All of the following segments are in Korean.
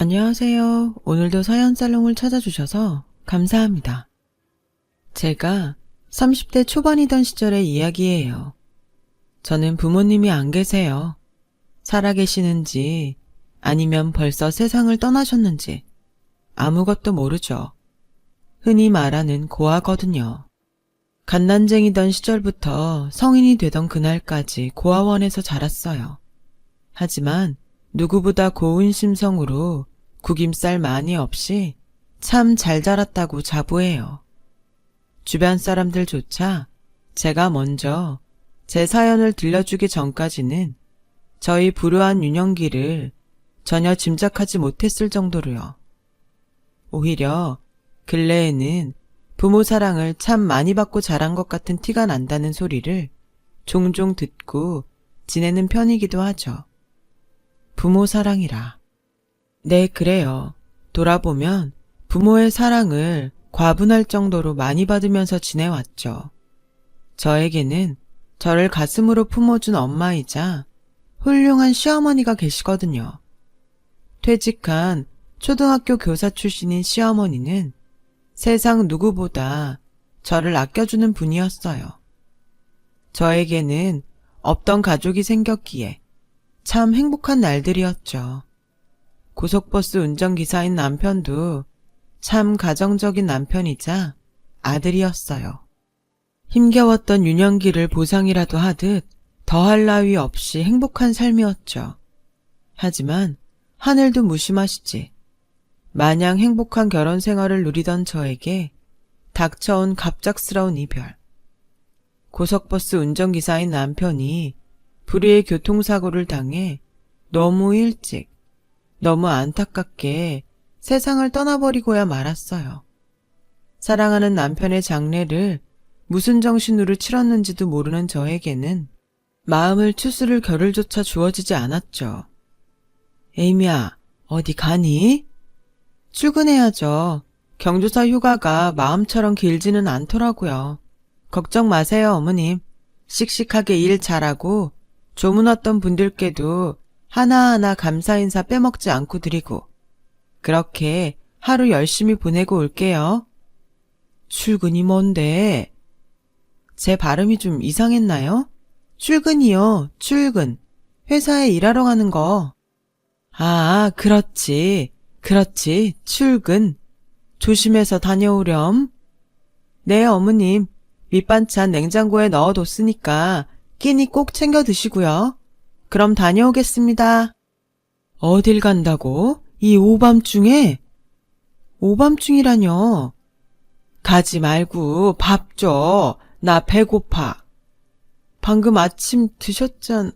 안녕하세요. 오늘도 사연살롱을 찾아주셔서 감사합니다. 제가 30대 초반이던 시절의 이야기예요. 저는 부모님이 안 계세요. 살아계시는지 아니면 벌써 세상을 떠나셨는지 아무것도 모르죠. 흔히 말하는 고아거든요. 갓난쟁이던 시절부터 성인이 되던 그날까지 고아원에서 자랐어요. 하지만 누구보다 고운 심성으로 구김살 많이 없이 참 잘 자랐다고 자부해요. 주변 사람들조차 제가 먼저 제 사연을 들려주기 전까지는 저희 불우한 유년기를 전혀 짐작하지 못했을 정도로요. 오히려 근래에는 부모 사랑을 참 많이 받고 자란 것 같은 티가 난다는 소리를 종종 듣고 지내는 편이기도 하죠. 부모 사랑이라. 네, 그래요. 돌아보면 부모의 사랑을 과분할 정도로 많이 받으면서 지내왔죠. 저에게는 저를 가슴으로 품어준 엄마이자 훌륭한 시어머니가 계시거든요. 퇴직한 초등학교 교사 출신인 시어머니는 세상 누구보다 저를 아껴주는 분이었어요. 저에게는 없던 가족이 생겼기에 참 행복한 날들이었죠. 고속버스 운전기사인 남편도 참 가정적인 남편이자 아들이었어요. 힘겨웠던 유년기를 보상이라도 하듯 더할 나위 없이 행복한 삶이었죠. 하지만 하늘도 무심하시지. 마냥 행복한 결혼 생활을 누리던 저에게 닥쳐온 갑작스러운 이별. 고속버스 운전기사인 남편이 불의의 교통사고를 당해 너무 일찍, 너무 안타깝게 세상을 떠나버리고야 말았어요. 사랑하는 남편의 장례를 무슨 정신으로 치렀는지도 모르는 저에게는 마음을 추스를 겨를조차 주어지지 않았죠. 에이미야, 어디 가니? 출근해야죠. 경조사 휴가가 마음처럼 길지는 않더라고요. 걱정 마세요, 어머님. 씩씩하게 일 잘하고 조문 왔던 분들께도 하나하나 감사 인사 빼먹지 않고 드리고 그렇게 하루 열심히 보내고 올게요. 출근이 뭔데? 제 발음이 좀 이상했나요? 출근이요, 출근. 회사에 일하러 가는 거. 아, 그렇지, 출근. 조심해서 다녀오렴. 네, 어머님. 밑반찬 냉장고에 넣어뒀으니까 끼니 꼭 챙겨 드시고요. 그럼 다녀오겠습니다. 어딜 간다고? 이 오밤중에? 오밤중이라뇨. 가지 말고 밥 줘. 나 배고파. 방금 아침 드셨잖.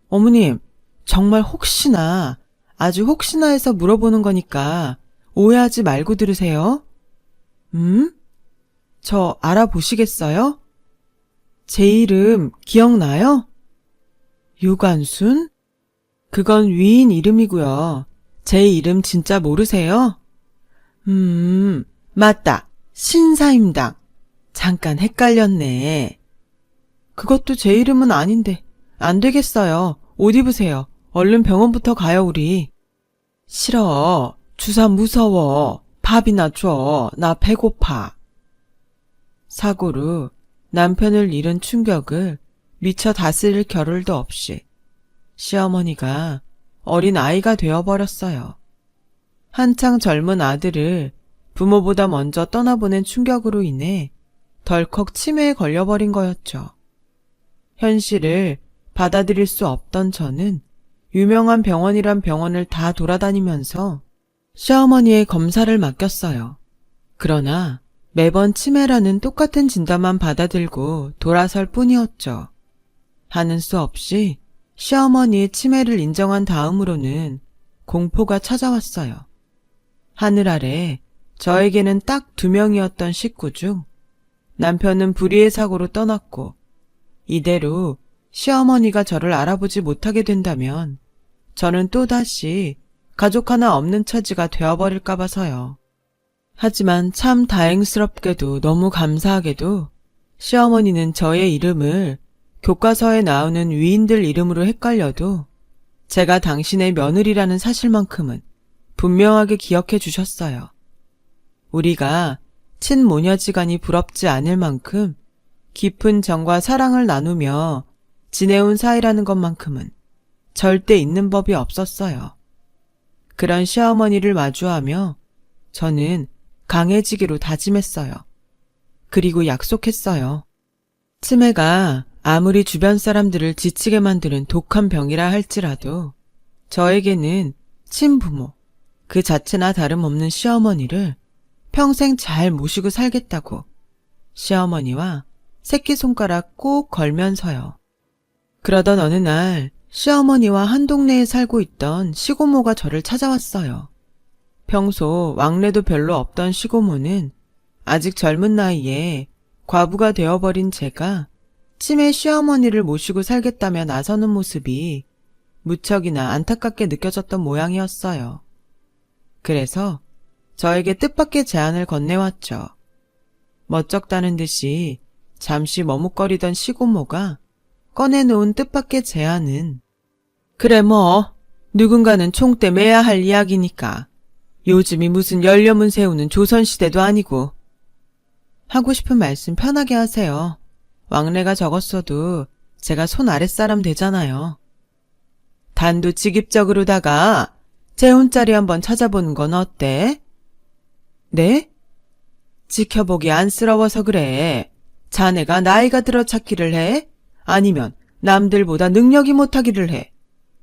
어머님, 정말 혹시나, 아주 혹시나 해서 물어보는 거니까 오해하지 말고 들으세요. 저 알아보시겠어요? 제 이름 기억나요? 유관순? 그건 위인 이름이고요. 제 이름 진짜 모르세요? 맞다. 신사임당. 잠깐 헷갈렸네. 그것도 제 이름은 아닌데. 안 되겠어요. 옷 입으세요. 얼른 병원부터 가요, 우리. 싫어. 주사 무서워. 밥이나 줘. 나 배고파. 사고로 남편을 잃은 충격을 미처 다스릴 겨를도 없이 시어머니가 어린 아이가 되어버렸어요. 한창 젊은 아들을 부모보다 먼저 떠나보낸 충격으로 인해 덜컥 치매에 걸려버린 거였죠. 현실을 받아들일 수 없던 저는 유명한 병원이란 병원을 다 돌아다니면서 시어머니의 검사를 맡겼어요. 그러나 매번 치매라는 똑같은 진단만 받아들고 돌아설 뿐이었죠. 하는 수 없이 시어머니의 치매를 인정한 다음으로는 공포가 찾아왔어요. 하늘 아래 저에게는 딱 2명이었던 식구 중 남편은 불의의 사고로 떠났고 이대로 시어머니가 저를 알아보지 못하게 된다면 저는 또다시 가족 하나 없는 처지가 되어버릴까 봐서요. 하지만 참 다행스럽게도 너무 감사하게도 시어머니는 저의 이름을 교과서에 나오는 위인들 이름으로 헷갈려도 제가 당신의 며느리라는 사실만큼은 분명하게 기억해 주셨어요. 우리가 친모녀지간이 부럽지 않을 만큼 깊은 정과 사랑을 나누며 지내온 사이라는 것만큼은 절대 있는 법이 없었어요. 그런 시어머니를 마주하며 저는 강해지기로 다짐했어요. 그리고 약속했어요. 치매가 아무리 주변 사람들을 지치게 만드는 독한 병이라 할지라도 저에게는 친부모, 그 자체나 다름없는 시어머니를 평생 잘 모시고 살겠다고 시어머니와 새끼손가락 꼭 걸면서요. 그러던 어느 날 시어머니와 한 동네에 살고 있던 시고모가 저를 찾아왔어요. 평소 왕래도 별로 없던 시고모는 아직 젊은 나이에 과부가 되어버린 제가 치매 시어머니를 모시고 살겠다며 나서는 모습이 무척이나 안타깝게 느껴졌던 모양이었어요. 그래서 저에게 뜻밖의 제안을 건네왔죠. 멋쩍다는 듯이 잠시 머뭇거리던 시고모가 꺼내놓은 뜻밖의 제안은 그래 뭐 누군가는 총대 매야 할 이야기니까 요즘이 무슨 열려문 세우는 조선시대도 아니고 하고 싶은 말씀 편하게 하세요. 왕래가 적었어도 제가 손 아랫사람 되잖아요. 단도직입적으로다가 재혼자리 한번 찾아보는 건 어때? 네? 지켜보기 안쓰러워서 그래. 자네가 나이가 들어 찾기를 해? 아니면 남들보다 능력이 못하기를 해?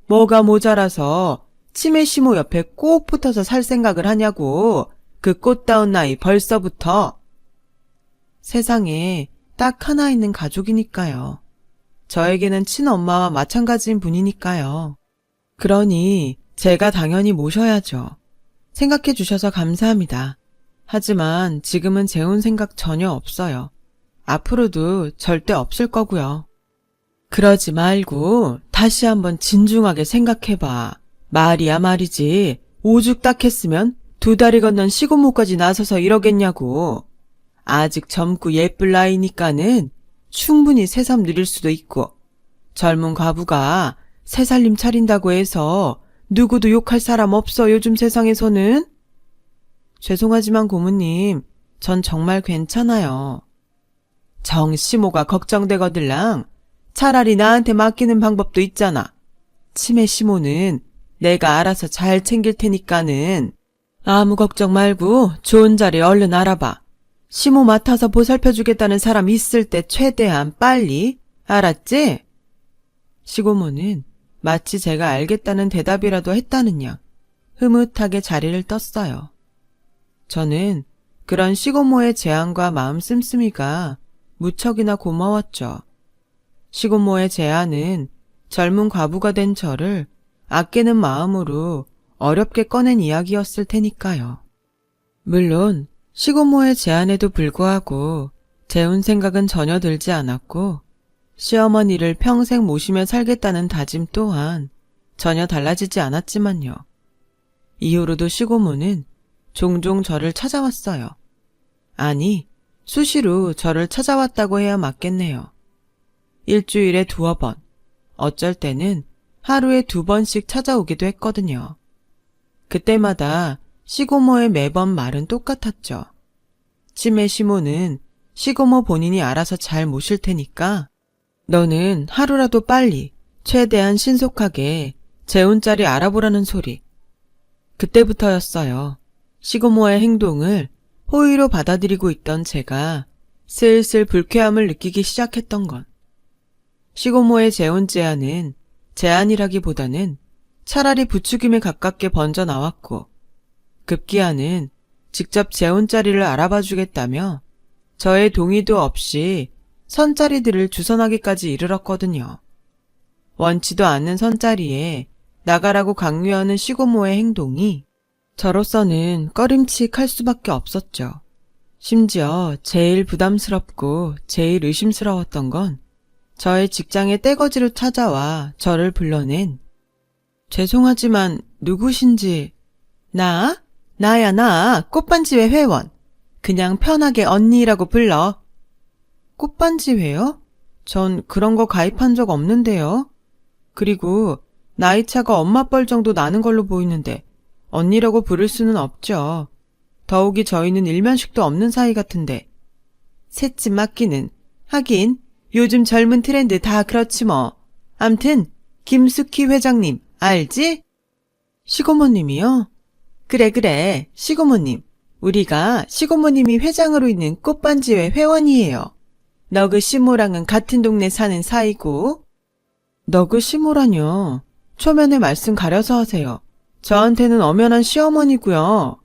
뭐가 모자라서 치매 시모 옆에 꼭 붙어서 살 생각을 하냐고. 그 꽃다운 나이 벌써부터. 세상에 딱 하나 있는 가족이니까요. 저에게는 친엄마와 마찬가지인 분이니까요. 그러니 제가 당연히 모셔야죠. 생각해 주셔서 감사합니다. 하지만 지금은 재혼 생각 전혀 없어요. 앞으로도 절대 없을 거고요. 그러지 말고 다시 한번 진중하게 생각해봐. 말이야 말이지. 오죽 딱 했으면 두 다리 건넌 시고모까지 나서서 이러겠냐고. 아직 젊고 예쁠 나이니까는 충분히 새삼 누릴 수도 있고 젊은 과부가 새살림 차린다고 해서 누구도 욕할 사람 없어 요즘 세상에서는. 죄송하지만 고모님, 전 정말 괜찮아요. 정시모가 걱정되거들랑 차라리 나한테 맡기는 방법도 있잖아. 치매 시모는 내가 알아서 잘 챙길 테니까는 아무 걱정 말고 좋은 자리 얼른 알아봐. 시모 맡아서 보살펴주겠다는 사람 있을 때 최대한 빨리, 알았지? 시고모는 마치 제가 알겠다는 대답이라도 했다는 양 흐뭇하게 자리를 떴어요. 저는 그런 시고모의 제안과 마음 씀씀이가 무척이나 고마웠죠. 시고모의 제안은 젊은 과부가 된 저를 아끼는 마음으로 어렵게 꺼낸 이야기였을 테니까요. 물론 시고모의 제안에도 불구하고 재혼 생각은 전혀 들지 않았고 시어머니를 평생 모시며 살겠다는 다짐 또한 전혀 달라지지 않았지만요. 이후로도 시고모는 종종 저를 찾아왔어요. 아니, 수시로 저를 찾아왔다고 해야 맞겠네요. 일주일에 2번, 어쩔 때는 하루에 2번씩 찾아오기도 했거든요. 그때마다 시고모의 매번 말은 똑같았죠. 치매 시모는 시고모 본인이 알아서 잘 모실 테니까 너는 하루라도 빨리 최대한 신속하게 재혼자리 알아보라는 소리. 그때부터였어요. 시고모의 행동을 호의로 받아들이고 있던 제가 슬슬 불쾌함을 느끼기 시작했던 건 시고모의 재혼 제안은 제안이라기보다는 차라리 부추김에 가깝게 번져 나왔고 급기야는 직접 재혼자리를 알아봐 주겠다며 저의 동의도 없이 선자리들을 주선하기까지 이르렀거든요. 원치도 않는 선자리에 나가라고 강요하는 시고모의 행동이 저로서는 꺼림칙할 수밖에 없었죠. 심지어 제일 부담스럽고 제일 의심스러웠던 건 저의 직장에 떼거지로 찾아와 저를 불러낸 죄송하지만 누구신지 나야 나 꽃반지회 회원. 그냥 편하게 언니라고 불러. 꽃반지회요? 전 그런 거 가입한 적 없는데요. 그리고 나이 차가 엄마 뻘 정도 나는 걸로 보이는데 언니라고 부를 수는 없죠. 더욱이 저희는 일면식도 없는 사이 같은데. 셋집 맡기는. 하긴 요즘 젊은 트렌드 다 그렇지 뭐. 암튼 김숙희 회장님 알지? 시고모님이요? 그래 시고모님. 우리가 시고모님이 회장으로 있는 꽃반지회 회원이에요. 너그 시모랑은 같은 동네 사는 사이고. 너그 시모라뇨. 초면에 말씀 가려서 하세요. 저한테는 엄연한 시어머니고요.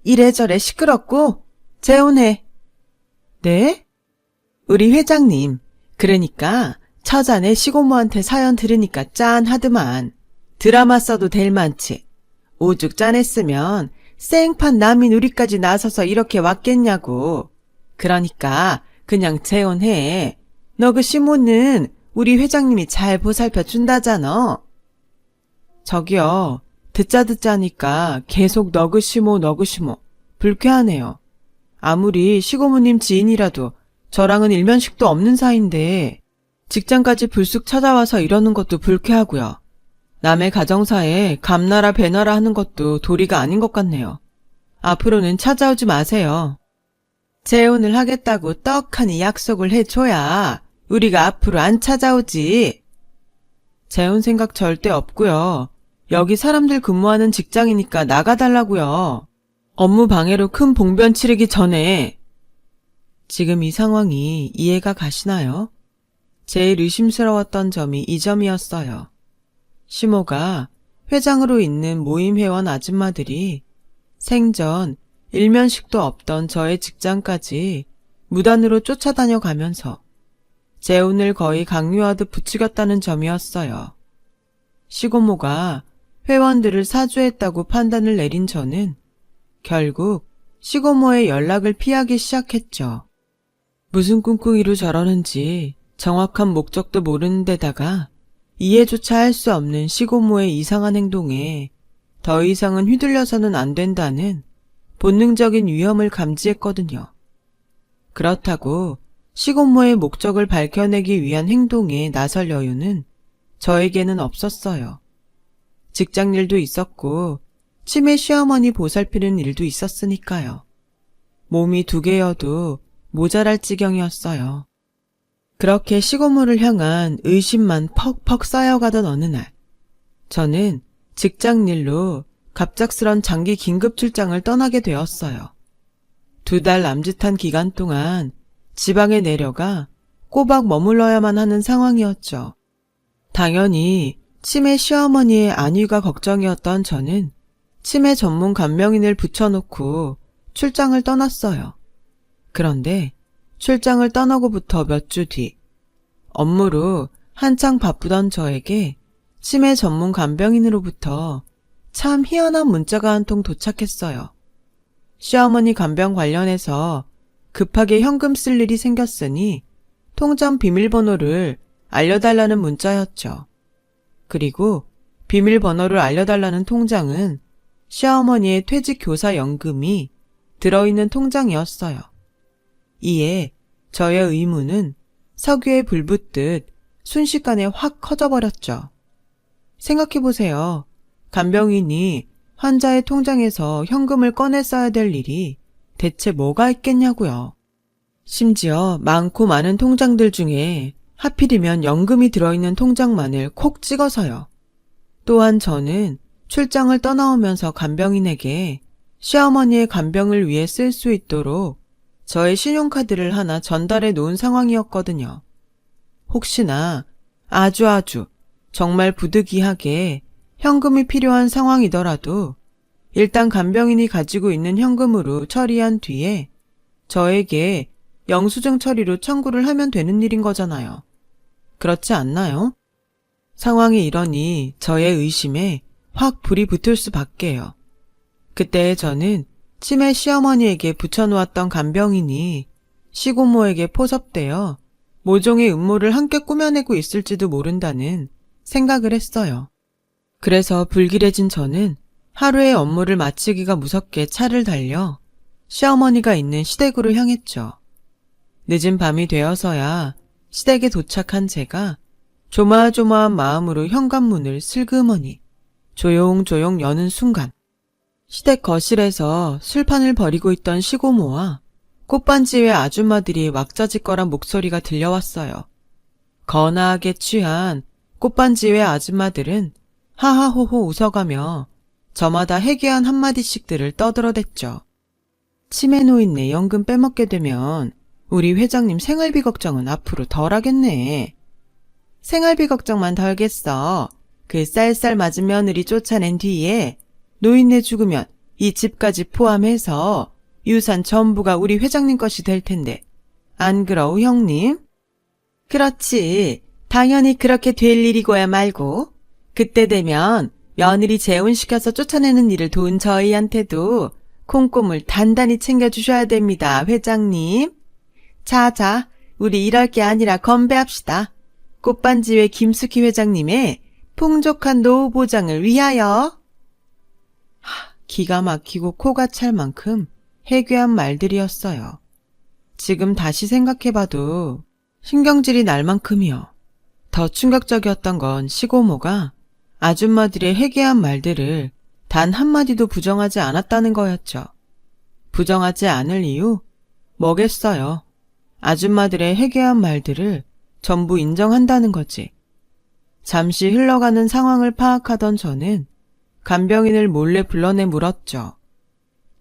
이래저래 시끄럽고 재혼해. 네? 우리 회장님, 그러니까 처자네 시고모한테 사연 들으니까 짠하드만. 드라마 써도 될 만치. 오죽 짠했으면 생판 남인 우리까지 나서서 이렇게 왔겠냐고. 그러니까 그냥 재혼해. 너 그 시모는 우리 회장님이 잘 보살펴 준다잖아. 저기요, 듣자니까 계속 너그시모 불쾌하네요. 아무리 시고모님 지인이라도 저랑은 일면식도 없는 사이인데 직장까지 불쑥 찾아와서 이러는 것도 불쾌하고요. 남의 가정사에 감나라 배나라 하는 것도 도리가 아닌 것 같네요. 앞으로는 찾아오지 마세요. 재혼을 하겠다고 떡하니 약속을 해줘야 우리가 앞으로 안 찾아오지. 재혼 생각 절대 없고요. 여기 사람들 근무하는 직장이니까 나가달라고요. 업무 방해로 큰 봉변 치르기 전에. 지금 이 상황이 이해가 가시나요? 제일 의심스러웠던 점이 이 점이었어요. 시모가 회장으로 있는 모임 회원 아줌마들이 생전 일면식도 없던 저의 직장까지 무단으로 쫓아다녀 가면서 재혼을 거의 강요하듯 부추겼다는 점이었어요. 시고모가 회원들을 사주했다고 판단을 내린 저는 결국 시고모의 연락을 피하기 시작했죠. 무슨 꿍꿍이로 저러는지 정확한 목적도 모르는 데다가 이해조차 할 수 없는 시고모의 이상한 행동에 더 이상은 휘둘려서는 안 된다는 본능적인 위험을 감지했거든요. 그렇다고 시고모의 목적을 밝혀내기 위한 행동에 나설 여유는 저에게는 없었어요. 직장 일도 있었고 치매 시어머니 보살피는 일도 있었으니까요. 몸이 2개여도 모자랄 지경이었어요. 그렇게 시고모를 향한 의심만 퍽퍽 쌓여가던 어느 날, 저는 직장 일로 갑작스런 장기 긴급 출장을 떠나게 되었어요. 2달 남짓한 기간 동안 지방에 내려가 꼬박 머물러야만 하는 상황이었죠. 당연히 치매 시어머니의 안위가 걱정이었던 저는 치매 전문 간병인을 붙여놓고 출장을 떠났어요. 그런데 출장을 떠나고부터 몇 주 뒤, 업무로 한창 바쁘던 저에게 치매 전문 간병인으로부터 참 희한한 문자가 한 통 도착했어요. 시어머니 간병 관련해서 급하게 현금 쓸 일이 생겼으니 통장 비밀번호를 알려달라는 문자였죠. 그리고 비밀번호를 알려달라는 통장은 시어머니의 퇴직교사연금이 들어있는 통장이었어요. 이에 저의 의문은 석유에 불 붙듯 순식간에 확 커져버렸죠. 생각해보세요. 간병인이 환자의 통장에서 현금을 꺼내 써야 될 일이 대체 뭐가 있겠냐고요. 심지어 많고 많은 통장들 중에 하필이면 연금이 들어있는 통장만을 콕 찍어서요. 또한 저는 출장을 떠나오면서 간병인에게 시어머니의 간병을 위해 쓸 수 있도록 저의 신용카드를 하나 전달해 놓은 상황이었거든요. 혹시나 아주 정말 부득이하게 현금이 필요한 상황이더라도 일단 간병인이 가지고 있는 현금으로 처리한 뒤에 저에게 영수증 처리로 청구를 하면 되는 일인 거잖아요. 그렇지 않나요? 상황이 이러니 저의 의심에 확 불이 붙을 수밖에요. 그때 저는 치매 시어머니에게 붙여놓았던 간병인이 시고모에게 포섭되어 모종의 음모를 함께 꾸며내고 있을지도 모른다는 생각을 했어요. 그래서 불길해진 저는 하루의 업무를 마치기가 무섭게 차를 달려 시어머니가 있는 시댁으로 향했죠. 늦은 밤이 되어서야 시댁에 도착한 제가 조마조마한 마음으로 현관문을 슬그머니 조용조용 여는 순간 시댁 거실에서 술판을 벌이고 있던 시고모와 꽃반지회 아줌마들이 왁자지껄한 목소리가 들려왔어요. 거나하게 취한 꽃반지회 아줌마들은 하하호호 웃어가며 저마다 해괴한 한마디씩들을 떠들어댔죠. 치매 노인네 연금 빼먹게 되면 우리 회장님 생활비 걱정은 앞으로 덜 하겠네. 생활비 걱정만 덜겠어. 그 쌀쌀 맞은 며느리 쫓아낸 뒤에 노인네 죽으면 이 집까지 포함해서 유산 전부가 우리 회장님 것이 될 텐데. 안 그러우 형님? 그렇지. 당연히 그렇게 될 일이고야 말고. 그때 되면 며느리 재혼시켜서 쫓아내는 일을 도운 저희한테도 콩고물 단단히 챙겨주셔야 됩니다, 회장님. 자자, 우리 이럴 게 아니라 건배합시다. 꽃반지회 김숙희 회장님의 풍족한 노후 보장을 위하여. 기가 막히고 코가 찰 만큼 해괴한 말들이었어요. 지금 다시 생각해봐도 신경질이 날 만큼이요. 더 충격적이었던 건 시고모가 아줌마들의 해괴한 말들을 단 한마디도 부정하지 않았다는 거였죠. 부정하지 않을 이유? 뭐겠어요. 아줌마들의 해괴한 말들을 전부 인정한다는 거지. 잠시 흘러가는 상황을 파악하던 저는 간병인을 몰래 불러내 물었죠.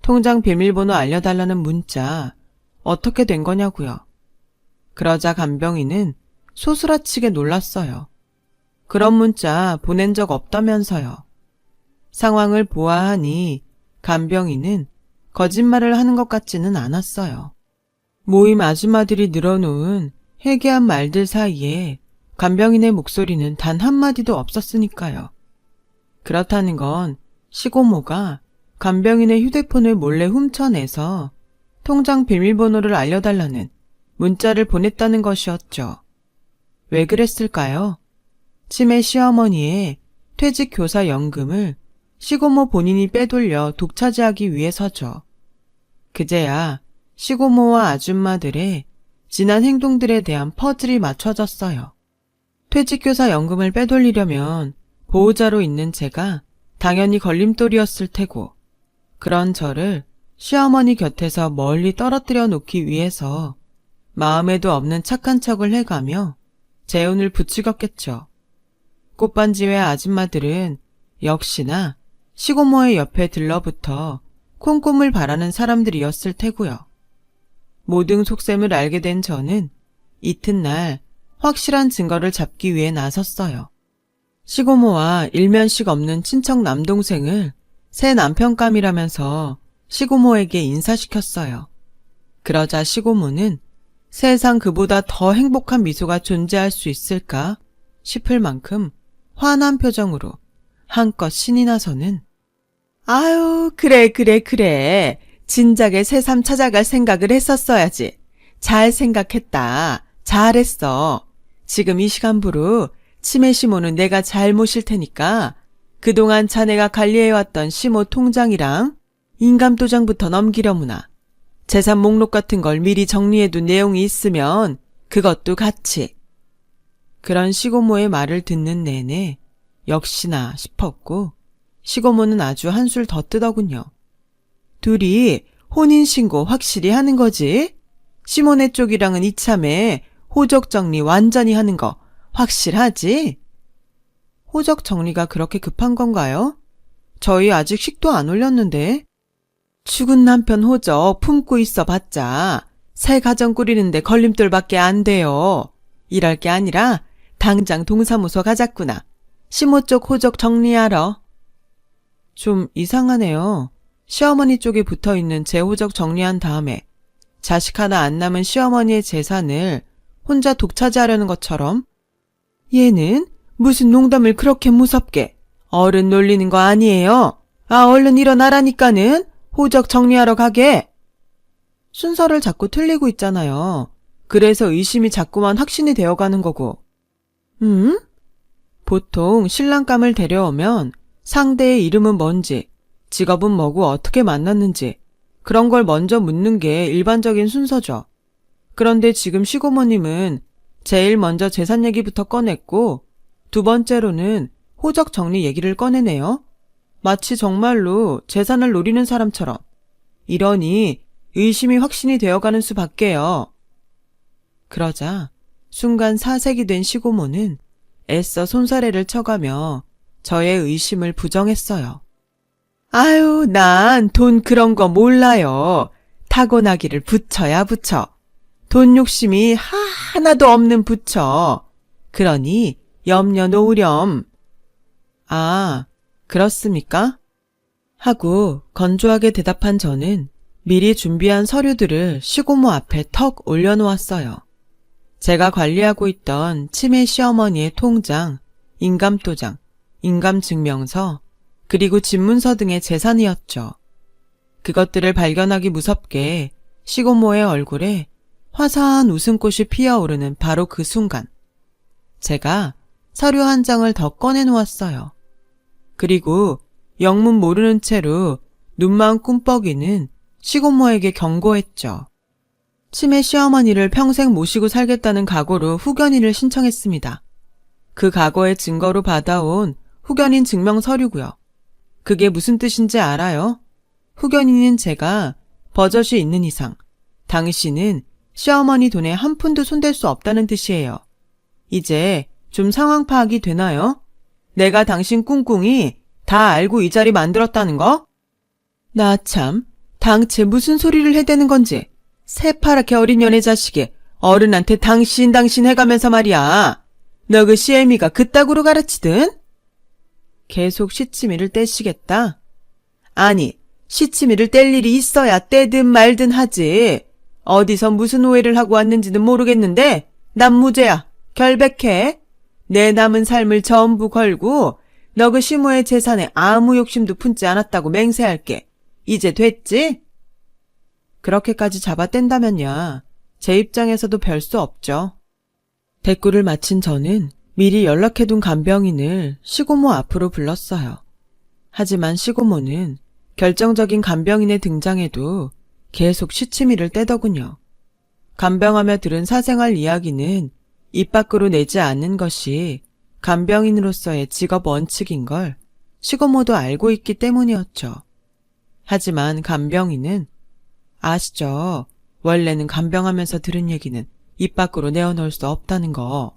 통장 비밀번호 알려달라는 문자 어떻게 된 거냐고요. 그러자 간병인은 소스라치게 놀랐어요. 그런 문자 보낸 적 없다면서요. 상황을 보아하니 간병인은 거짓말을 하는 것 같지는 않았어요. 모임 아줌마들이 늘어놓은 해괴한 말들 사이에 간병인의 목소리는 단 한마디도 없었으니까요. 그렇다는 건 시고모가 간병인의 휴대폰을 몰래 훔쳐내서 통장 비밀번호를 알려달라는 문자를 보냈다는 것이었죠. 왜 그랬을까요? 치매 시어머니의 퇴직교사 연금을 시고모 본인이 빼돌려 독차지하기 위해서죠. 그제야 시고모와 아줌마들의 지난 행동들에 대한 퍼즐이 맞춰졌어요. 퇴직교사 연금을 빼돌리려면 보호자로 있는 제가 당연히 걸림돌이었을 테고, 그런 저를 시어머니 곁에서 멀리 떨어뜨려 놓기 위해서 마음에도 없는 착한 척을 해가며 재혼을 부추겼겠죠. 꽃반지회 아줌마들은 역시나 시고모의 옆에 들러붙어 콩고물 바라는 사람들이었을 테고요. 모든 속셈을 알게 된 저는 이튿날 확실한 증거를 잡기 위해 나섰어요. 시고모와 일면식 없는 친척 남동생을 새 남편감이라면서 시고모에게 인사시켰어요. 그러자 시고모는 세상 그보다 더 행복한 미소가 존재할 수 있을까 싶을 만큼 환한 표정으로 한껏 신이 나서는 아유, 그래. 진작에 새삼 찾아갈 생각을 했었어야지. 잘 생각했다. 잘했어. 지금 이 시간부로 치매 시모는 내가 잘 모실 테니까 그동안 자네가 관리해왔던 시모 통장이랑 인감도장부터 넘기려무나. 재산 목록 같은 걸 미리 정리해둔 내용이 있으면 그것도 같이. 그런 시고모의 말을 듣는 내내 역시나 싶었고 시고모는 아주 한술 더 뜨더군요. 둘이 혼인신고 확실히 하는 거지? 시모네 쪽이랑은 이참에 호적 정리 완전히 하는 거 확실하지? 호적 정리가 그렇게 급한 건가요? 저희 아직 식도 안 올렸는데. 죽은 남편 호적 품고 있어 봤자 새 가정 꾸리는데 걸림돌밖에 안 돼요. 이럴 게 아니라 당장 동사무소 가자꾸나. 시모 쪽 호적 정리하러. 좀 이상하네요. 시어머니 쪽에 붙어있는 제 호적 정리한 다음에 자식 하나 안 남은 시어머니의 재산을 혼자 독차지하려는 것처럼. 얘는 무슨 농담을 그렇게 무섭게. 어른 놀리는 거 아니에요. 아, 얼른 일어나라니까는. 호적 정리하러 가게. 순서를 자꾸 틀리고 있잖아요. 그래서 의심이 자꾸만 확신이 되어가는 거고. 보통 신랑감을 데려오면 상대의 이름은 뭔지, 직업은 뭐고 어떻게 만났는지 그런 걸 먼저 묻는 게 일반적인 순서죠. 그런데 지금 시고모님은 제일 먼저 재산 얘기부터 꺼냈고 두 번째로는 호적 정리 얘기를 꺼내네요. 마치 정말로 재산을 노리는 사람처럼. 이러니 의심이 확신이 되어가는 수밖에요. 그러자 순간 사색이 된 시고모는 애써 손사래를 쳐가며 저의 의심을 부정했어요. 아유, 난 돈 그런 거 몰라요. 타고나기를 붙여야 붙여. 돈 욕심이 하나도 없는 부처. 그러니 염려 놓으렴. 아, 그렇습니까? 하고 건조하게 대답한 저는 미리 준비한 서류들을 시고모 앞에 턱 올려놓았어요. 제가 관리하고 있던 치매 시어머니의 통장, 인감도장, 인감증명서, 그리고 집문서 등의 재산이었죠. 그것들을 발견하기 무섭게 시고모의 얼굴에 화사한 웃음꽃이 피어오르는 바로 그 순간, 제가 서류 한 장을 더 꺼내놓았어요. 그리고 영문 모르는 채로 눈만 꿈뻑이는 시고모에게 경고했죠. 치매 시어머니를 평생 모시고 살겠다는 각오로 후견인을 신청했습니다. 그 각오의 증거로 받아온 후견인 증명 서류고요. 그게 무슨 뜻인지 알아요? 후견인인 제가 버젓이 있는 이상 당신은 시어머니 돈에 한 푼도 손댈 수 없다는 뜻이에요. 이제 좀 상황 파악이 되나요? 내가 당신 꿍꿍이 다 알고 이 자리 만들었다는 거? 나 참, 당체 무슨 소리를 해대는 건지. 새파랗게 어린 년의 자식이 어른한테 당신 해가면서 말이야. 너 그 시애미가 그따구로 가르치든? 계속 시치미를 떼시겠다? 아니, 시치미를 뗄 일이 있어야 떼든 말든 하지. 어디서 무슨 오해를 하고 왔는지는 모르겠는데 난 무죄야. 결백해. 내 남은 삶을 전부 걸고 너 그 시모의 재산에 아무 욕심도 품지 않았다고 맹세할게. 이제 됐지? 그렇게까지 잡아뗀다면야 제 입장에서도 별 수 없죠. 대꾸를 마친 저는 미리 연락해둔 간병인을 시고모 앞으로 불렀어요. 하지만 시고모는 결정적인 간병인의 등장에도 계속 시치미를 떼더군요. 간병하며 들은 사생활 이야기는 입 밖으로 내지 않는 것이 간병인으로서의 직업 원칙인 걸 시고모도 알고 있기 때문이었죠. 하지만 간병인은 아시죠? 원래는 간병하면서 들은 얘기는 입 밖으로 내어놓을 수 없다는 거.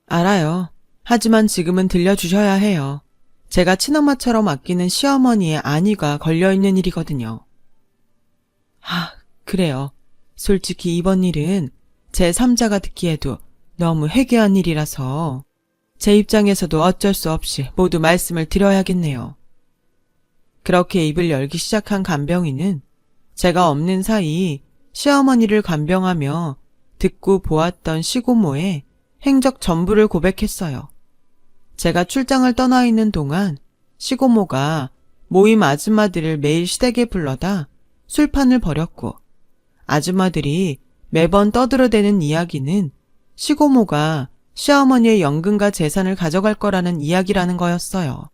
알아요. 하지만 지금은 들려주셔야 해요. 제가 친엄마처럼 아끼는 시어머니의 안위가 걸려있는 일이거든요. 그래요. 솔직히 이번 일은 제 3자가 듣기에도 너무 해괴한 일이라서 제 입장에서도 어쩔 수 없이 모두 말씀을 드려야겠네요. 그렇게 입을 열기 시작한 간병인은 제가 없는 사이 시어머니를 간병하며 듣고 보았던 시고모의 행적 전부를 고백했어요. 제가 출장을 떠나 있는 동안 시고모가 모임 아줌마들을 매일 시댁에 불러다 술판을 벌였고 아줌마들이 매번 떠들어대는 이야기는 시고모가 시어머니의 연금과 재산을 가져갈 거라는 이야기라는 거였어요.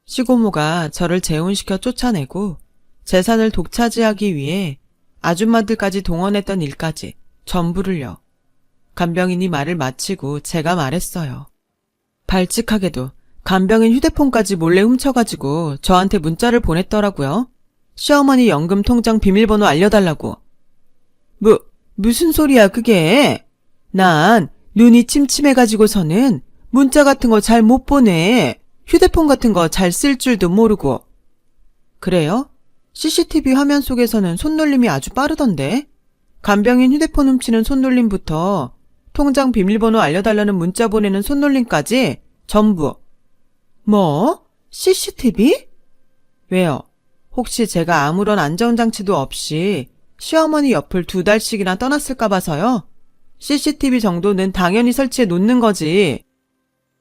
시고모가 저를 재혼시켜 쫓아내고 재산을 독차지하기 위해 아줌마들까지 동원했던 일까지 전부를요. 간병인이 말을 마치고 제가 말했어요. 발칙하게도 간병인 휴대폰까지 몰래 훔쳐가지고 저한테 문자를 보냈더라고요. 시어머니 연금 통장 비밀번호 알려달라고. 무슨 소리야 그게? 난 눈이 침침해가지고서는 문자 같은 거 잘 못 보내. 휴대폰 같은 거 잘 쓸 줄도 모르고. 그래요? CCTV 화면 속에서는 손놀림이 아주 빠르던데. 간병인 휴대폰 훔치는 손놀림부터 통장 비밀번호 알려달라는 문자 보내는 손놀림까지 전부. 뭐? CCTV? 왜요? 혹시 제가 아무런 안전장치도 없이 시어머니 옆을 2달씩이나 떠났을까 봐서요? CCTV 정도는 당연히 설치해 놓는 거지.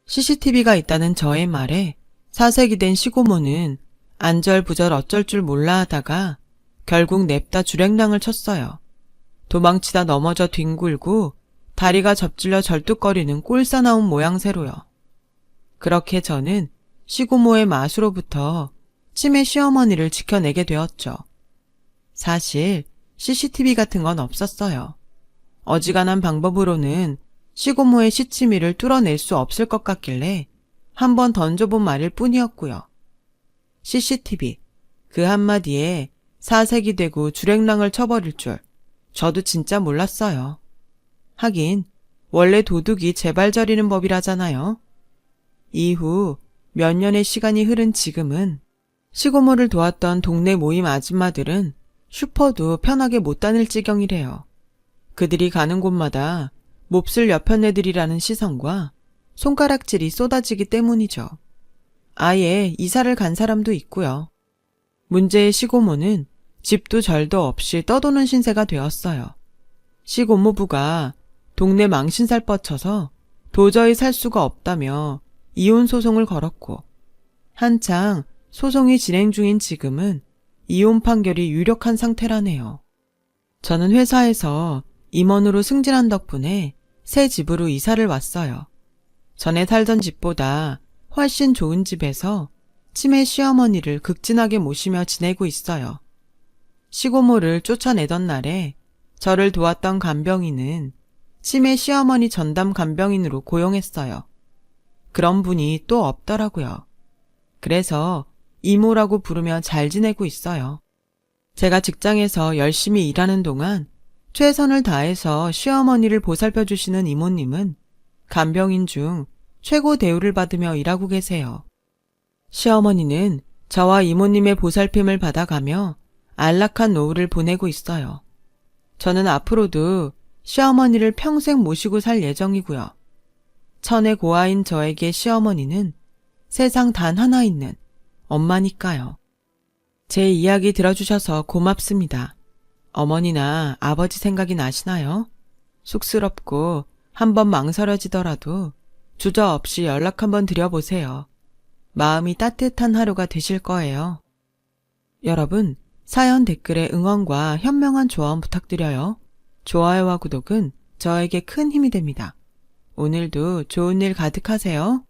CCTV가 있다는 저의 말에 사색이 된 시고모는 안절부절 어쩔 줄 몰라 하다가 결국 냅다 주랭랑을 쳤어요. 도망치다 넘어져 뒹굴고 다리가 접질려 절뚝거리는 꼴사나운 모양새로요. 그렇게 저는 시고모의 마수로부터 치매 시어머니를 지켜내게 되었죠. 사실 CCTV 같은 건 없었어요. 어지간한 방법으로는 시고모의 시치미를 뚫어낼 수 없을 것 같길래 한번 던져본 말일 뿐이었고요. CCTV, 그 한마디에 사색이 되고 주랭랑을 쳐버릴 줄 저도 진짜 몰랐어요. 하긴 원래 도둑이 재발 저리는 법이라잖아요. 이후 몇 년의 시간이 흐른 지금은 시고모를 도왔던 동네 모임 아줌마들은 슈퍼도 편하게 못 다닐 지경이래요. 그들이 가는 곳마다 몹쓸 여편네들이라는 시선과 손가락질이 쏟아지기 때문이죠. 아예 이사를 간 사람도 있고요. 문제의 시고모는 집도 절도 없이 떠도는 신세가 되었어요. 시고모부가 동네 망신살 뻗쳐서 도저히 살 수가 없다며 이혼 소송을 걸었고, 한창 소송이 진행 중인 지금은 이혼 판결이 유력한 상태라네요. 저는 회사에서 임원으로 승진한 덕분에 새 집으로 이사를 왔어요. 전에 살던 집보다 훨씬 좋은 집에서 치매 시어머니를 극진하게 모시며 지내고 있어요. 시고모를 쫓아내던 날에 저를 도왔던 간병인은 치매 시어머니 전담 간병인으로 고용했어요. 그런 분이 또 없더라고요. 그래서 이모라고 부르며 잘 지내고 있어요. 제가 직장에서 열심히 일하는 동안 최선을 다해서 시어머니를 보살펴 주시는 이모님은 간병인 중 최고 대우를 받으며 일하고 계세요. 시어머니는 저와 이모님의 보살핌을 받아가며 안락한 노후를 보내고 있어요. 저는 앞으로도 시어머니를 평생 모시고 살 예정이고요. 천의 고아인 저에게 시어머니는 세상 단 하나 있는 엄마니까요. 제 이야기 들어주셔서 고맙습니다. 어머니나 아버지 생각이 나시나요? 쑥스럽고 한번 망설여지더라도 주저없이 연락 한번 드려보세요. 마음이 따뜻한 하루가 되실 거예요. 여러분, 사연 댓글에 응원과 현명한 조언 부탁드려요. 좋아요와 구독은 저에게 큰 힘이 됩니다. 오늘도 좋은 일 가득하세요.